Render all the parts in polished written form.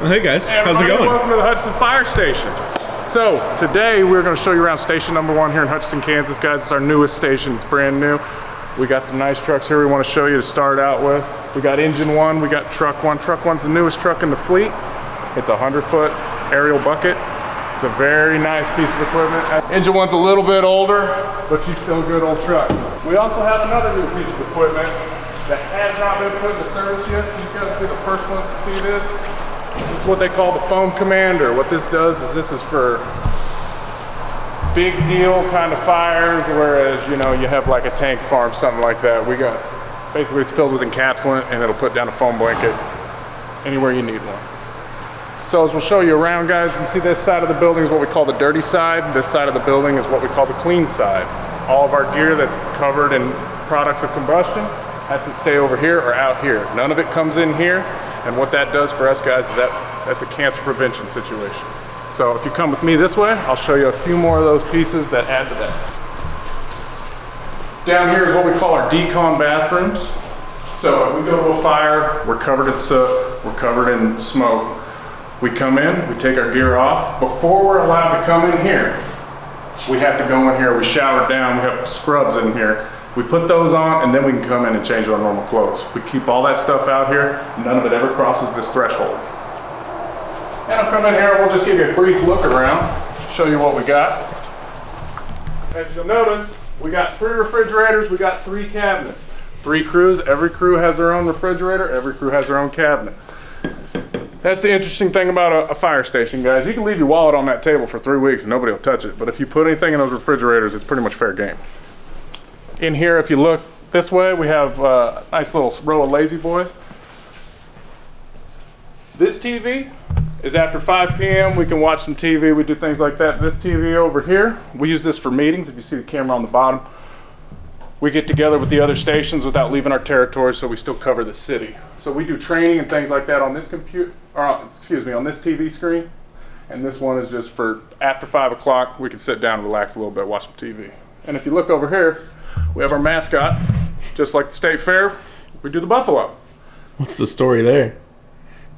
Hey guys, Hey how's it going? Welcome to the Hutchinson Fire Station. So today we're going to show you around station number 1 here in Hutchinson, Kansas, guys. It's our newest station. It's brand new. We got some nice trucks here we want to show you to start out with. We got engine 1, we got truck 1. Truck 1's the newest truck in the fleet. It's a 100-foot aerial bucket. It's a very nice piece of equipment. Engine 1's a little bit older, but she's still a good old truck. We also have another new piece of equipment that has not been put into service yet, so you guys will be the first ones to see this. This is what they call the foam commander. What this does is this is for big deal kind of fires, whereas you know you have like a tank farm, something like that. We got basically it's filled with encapsulant and it'll put down a foam blanket anywhere you need one. So as we'll show you around, guys, you see this side of the building is what we call the dirty side. This side of the building is what we call the clean side. All of our gear that's covered in products of combustion has to stay over here or out here. None of it comes in here. And what that does for us, guys, is that's a cancer prevention situation. So if you come with me this way, I'll show you a few more of those pieces that add to that. Down here is what we call our decon bathrooms. So if we go to a fire, we're covered in soot, we're covered in smoke. We come in, we take our gear off. Before we're allowed to come in here, we have to go in here, we shower down, we have scrubs in here. We put those on and then we can come in and change our normal clothes. We keep all that stuff out here. None of it ever crosses this threshold. And I'll come in here and we'll just give you a brief look around, show you what we got. As you'll notice, we got 3 refrigerators, we got 3 cabinets. 3 crews, every crew has their own refrigerator, every crew has their own cabinet. That's the interesting thing about a fire station, guys. You can leave your wallet on that table for 3 weeks and nobody will touch it. But if you put anything in those refrigerators, it's pretty much fair game. In here, if you look this way, we have a nice little row of lazy boys. This TV is after 5 p.m. We can watch some TV. We do things like that. This TV over here, we use this for meetings. If you see the camera on the bottom, we get together with the other stations without leaving our territory, so we still cover the city. So we do training and things like that on this computer, on this TV screen. And this one is just for after 5 o'clock, we can sit down and relax a little bit, watch some TV. And if you look over here, we have our mascot. Just like the state fair, we do the buffalo. What's the story there?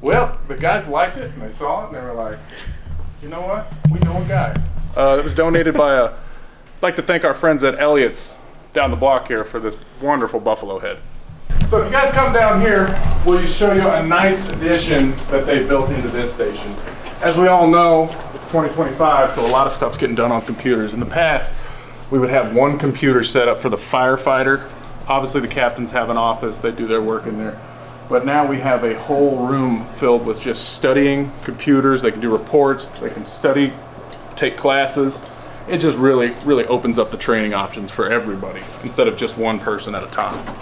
Well, the guys liked it and they saw it and they were like, you know what? We know a guy. It was donated by I'd like to thank our friends at Elliott's down the block here for this wonderful buffalo head. So if you guys come down here, we'll show you a nice addition that they built into this station. As we all know, it's 2025, so a lot of stuff's getting done on computers. In the past, we would have one computer set up for the firefighter. Obviously the captains have an office, they do their work in there. But now we have a whole room filled with just studying computers. They can do reports, they can study, take classes. It just really, really opens up the training options for everybody instead of just one person at a time.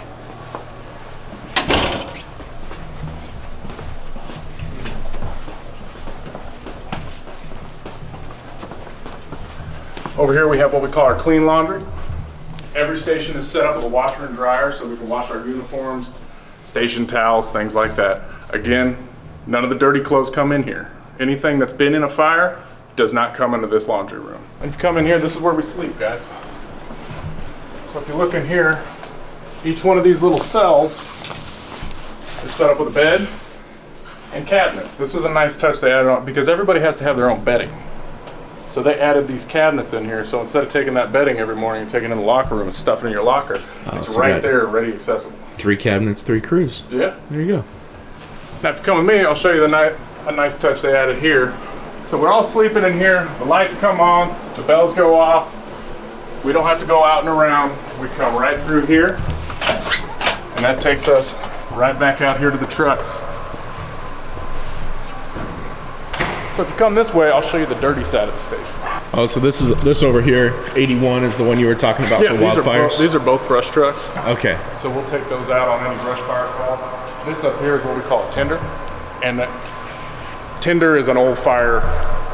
Over here we have what we call our clean laundry. Every station is set up with a washer and dryer so we can wash our uniforms, station towels, things like that. Again, none of the dirty clothes come in here. Anything that's been in a fire does not come into this laundry room. And if you come in here, this is where we sleep, guys. So if you look in here, each one of these little cells is set up with a bed and cabinets. This was a nice touch they added on because everybody has to have their own bedding. So they added these cabinets in here, so instead of taking that bedding every morning and taking it in the locker room and stuffing it in your locker, it's so right there, ready, accessible. 3 cabinets, 3 crews. Yeah. There you go. Now if you come with me, I'll show you a nice touch they added here. So we're all sleeping in here, the lights come on, the bells go off. We don't have to go out and around. We come right through here, and that takes us right back out here to the trucks. So if you come this way, I'll show you the dirty side of the station. Oh, so this over here, 81 is the one you were talking about for wildfires? These are both brush trucks. Okay. So we'll take those out on any brush fire calls. This up here is what we call a tinder. And tinder is an old fire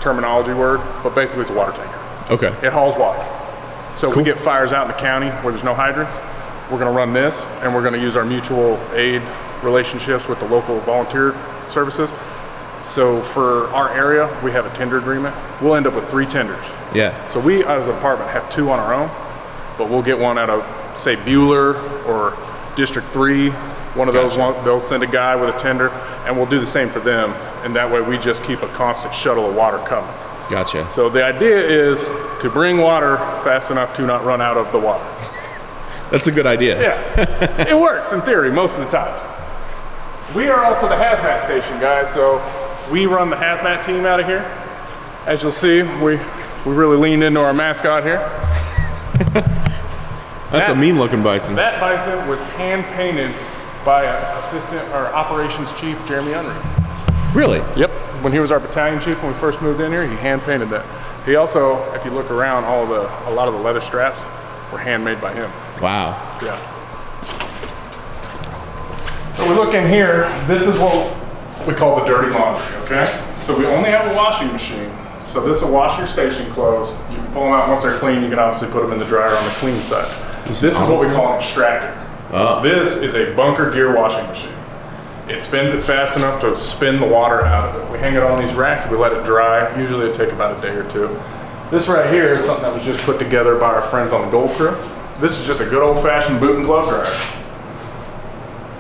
terminology word, but basically it's a water tanker. Okay. It hauls water. So if we get fires out in the county where there's no hydrants, we're gonna run this and we're gonna use our mutual aid relationships with the local volunteer services. So for our area, we have a tender agreement. We'll end up with 3 tenders. Yeah. So we, as a department, have 2 on our own, but we'll get one out of, say, Bueller or District 3, One of those, they'll send a guy with a tender, and we'll do the same for them. And that way we just keep a constant shuttle of water coming. Gotcha. So the idea is to bring water fast enough to not run out of the water. That's a good idea. Yeah, it works in theory most of the time. We are also the hazmat station, guys. So we run the hazmat team out of here. As you'll see, we really leaned into our mascot here. That's a mean looking bison. That bison was hand painted by assistant or operations chief Jeremy Unruh. Really? Yep. When he was our battalion chief when we first moved in here, he hand painted that. He also, if you look around, a lot of the leather straps were handmade by him. Wow. Yeah. So we look in here. This is what we call the dirty laundry. Okay. So we only have a washing machine. So this will wash your station clothes. You can pull them out once they're clean. You can obviously put them in the dryer on the clean side. This is what we call an extractor. This is a bunker gear washing machine. It spins it fast enough to spin the water out of it. We hang it on these racks and we let it dry. Usually it takes about a day or two. This right here is something that was just put together by our friends on the Gold Crew. This is just a good old-fashioned boot and glove dryer.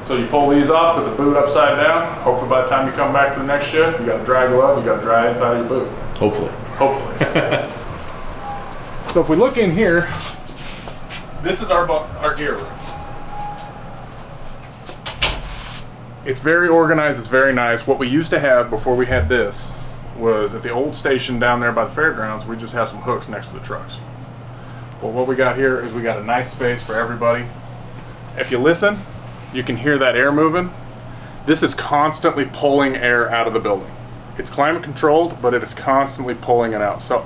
So you pull these off, put the boot upside down. Hopefully by the time you come back for the next shift, you got a dry glove, you got a dry inside of your boot. Hopefully. Hopefully. So if we look in here, this is our gear room. It's very organized, it's very nice. What we used to have before we had this was at the old station down there by the fairgrounds, we just have some hooks next to the trucks. Well, what we got here is we got a nice space for everybody. If you listen, you can hear that air moving. This is constantly pulling air out of the building. It's climate controlled, but it is constantly pulling it out. So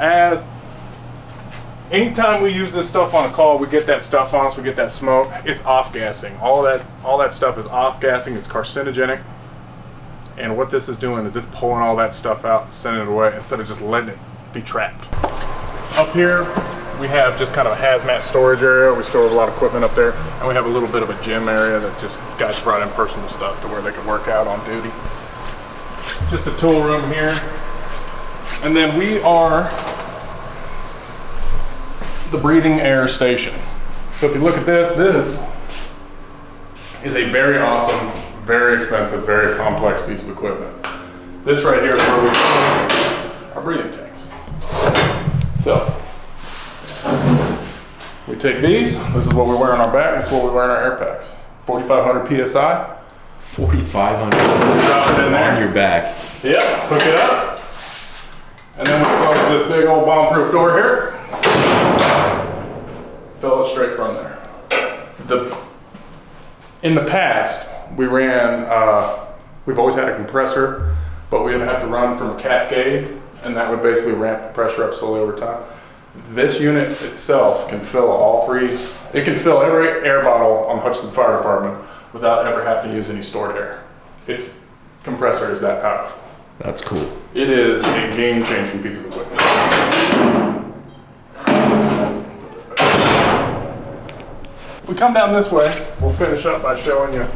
anytime we use this stuff on a call, we get that stuff on us, we get that smoke, it's off-gassing. All that stuff is off-gassing, it's carcinogenic. And what this is doing is it's pulling all that stuff out and sending it away instead of just letting it be trapped. Up here, we have just kind of a hazmat storage area. We store a lot of equipment up there. And we have a little bit of a gym area that just guys brought in personal stuff to where they can work out on duty. Just a tool room here. And then we are the breathing air station. So if you look at this is a very awesome, very expensive, very complex piece of equipment. This right here is where we store our breathing tanks. So we take these, this is what we wear on our back, this is what we wear in our air packs. 4,500 PSI. 4,500 Drop it in there. On your back. Yep, hook it up. And then we close this big old bomb-proof door here. Fill it straight from there. In the past, we ran, we've always had a compressor, but we would have to run from a cascade, and that would basically ramp the pressure up slowly over time. This unit itself can fill all three. It can fill every air bottle on the Hutchinson Fire Department without ever having to use any stored air. Its compressor is that powerful. That's cool. It is a game-changing piece of equipment. If we come down this way, we'll finish up by showing you.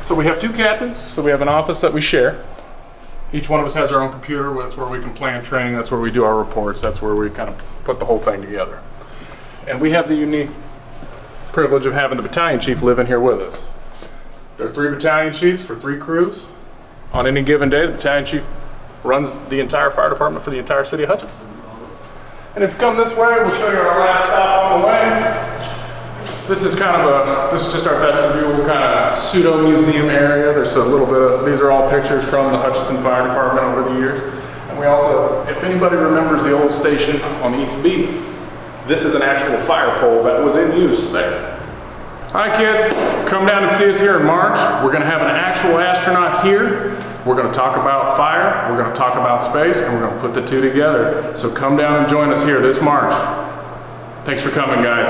So we have two captains, so we have an office that we share. Each one of us has our own computer. That's where we can plan training. That's where we do our reports. That's where we kind of put the whole thing together. And we have the unique privilege of having the battalion chief live in here with us. There are 3 battalion chiefs for 3 crews. On any given day, the battalion chief runs the entire fire department for the entire city of Hutchinson. And if you come this way, we'll show you our last stop on the way. This is just our vestibule, kind of pseudo museum area. There's a little bit of, these are all pictures from the Hutchinson Fire Department over the years. And we also, if anybody remembers the old station on the East Beat, this is an actual fire pole that was in use there. All right, kids, come down and see us here in March. We're gonna have an actual astronaut here. We're gonna talk about fire, we're gonna talk about space, and we're gonna put the two together. So come down and join us here this March. Thanks for coming, guys.